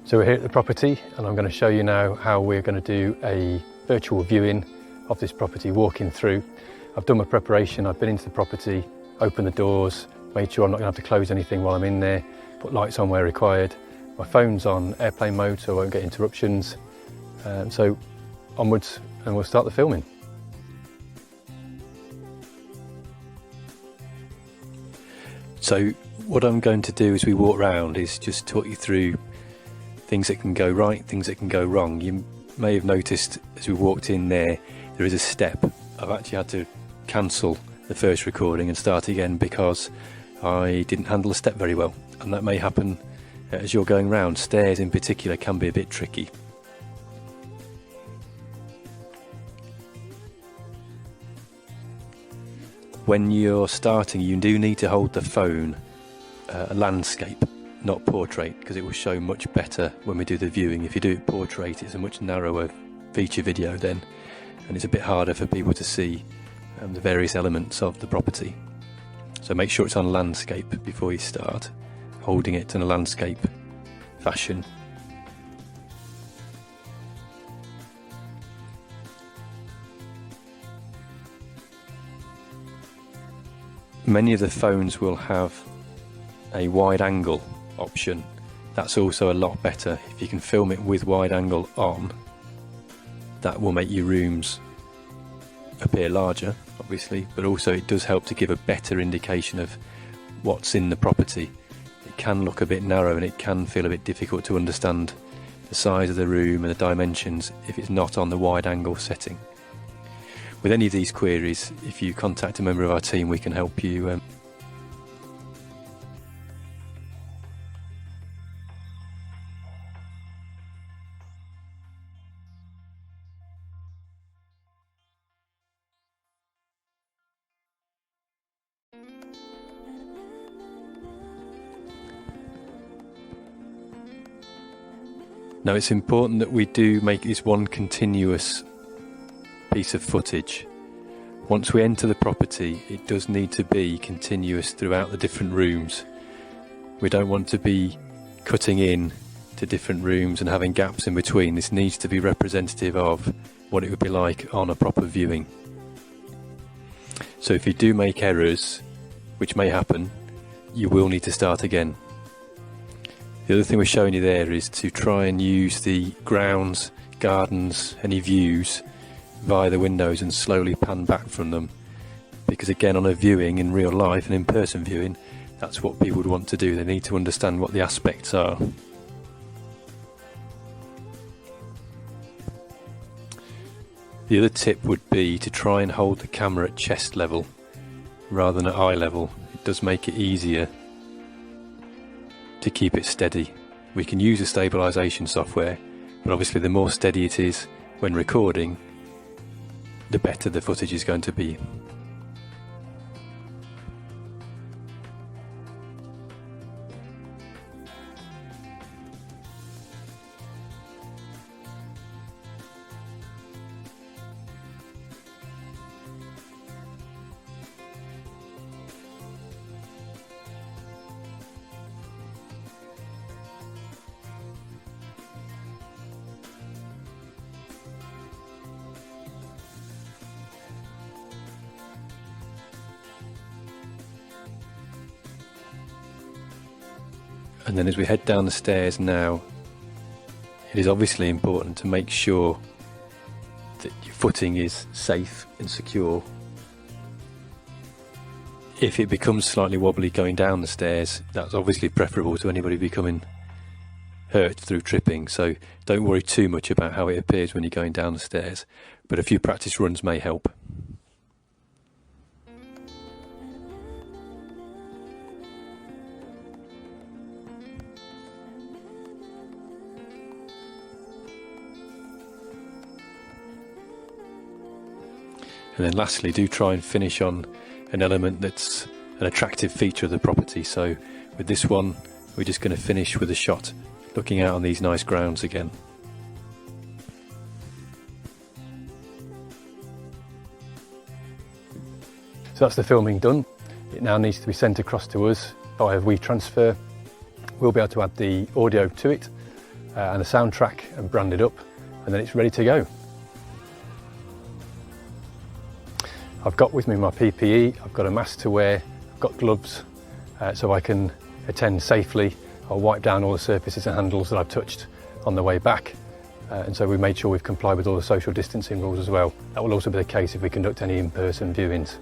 So we're here at the property and I'm going to show you now how we're going to do a virtual viewing of this property, walking through. I've done my preparation, I've been into the property, opened the doors, made sure I'm not going to have to close anything while I'm in there, put lights on where required. My phone's on airplane mode so I won't get interruptions. So onwards and we'll start the filming. So what I'm going to do as we walk around is just talk you through things that can go right, things that can go wrong. You may have noticed as we walked in there is a step. I've actually had to cancel the first recording and start again because I didn't handle the step very well, and that may happen as you're going round. Stairs in particular can be a bit tricky. When you're starting, you do need to hold the phone landscape, not portrait, because it will show much better when we do the viewing. If you do it portrait, it's a much narrower feature video then, and it's a bit harder for people to see the various elements of the property. So make sure it's on landscape before you start, holding it in a landscape fashion. Many of the phones will have a wide angle option. That's also a lot better. If you can film it with wide angle on, that will make your rooms appear larger, obviously, but also it does help to give a better indication of what's in the property. It can look a bit narrow and it can feel a bit difficult to understand the size of the room and the dimensions if it's not on the wide angle setting. With any of these queries, if you contact a member of our team, we can help you. Now it's important that we do make this one continuous piece of footage. Once we enter the property, it does need to be continuous throughout the different rooms. We don't want to be cutting in to different rooms and having gaps in between. This needs to be representative of what it would be like on a proper viewing. So if you do make errors, which may happen, you will need to start again. The other thing we're showing you there is to try and use the grounds, gardens, any views via the windows and slowly pan back from them, because again, on a viewing in real life, an in-person viewing, that's what people would want to do. They need to understand what the aspects are. The other tip would be to try and hold the camera at chest level rather than at eye level. It does make it easier to keep it steady. We can use a stabilisation software, but obviously the more steady it is when recording, the better the footage is going to be. And then as we head down the stairs now, it is obviously important to make sure that your footing is safe and secure. If it becomes slightly wobbly going down the stairs, that's obviously preferable to anybody becoming hurt through tripping. So don't worry too much about how it appears when you're going down the stairs, but a few practice runs may help. And then lastly, do try and finish on an element that's an attractive feature of the property. So with this one, we're just going to finish with a shot looking out on these nice grounds again. So that's the filming done. It now needs to be sent across to us via WeTransfer. We'll be able to add the audio to it, and a soundtrack and branded up, and then it's ready to go. I've got with me my PPE, I've got a mask to wear, I've got gloves, so I can attend safely. I'll wipe down all the surfaces and handles that I've touched on the way back. And so we made sure we've complied with all the social distancing rules as well. That will also be the case if we conduct any in-person viewings.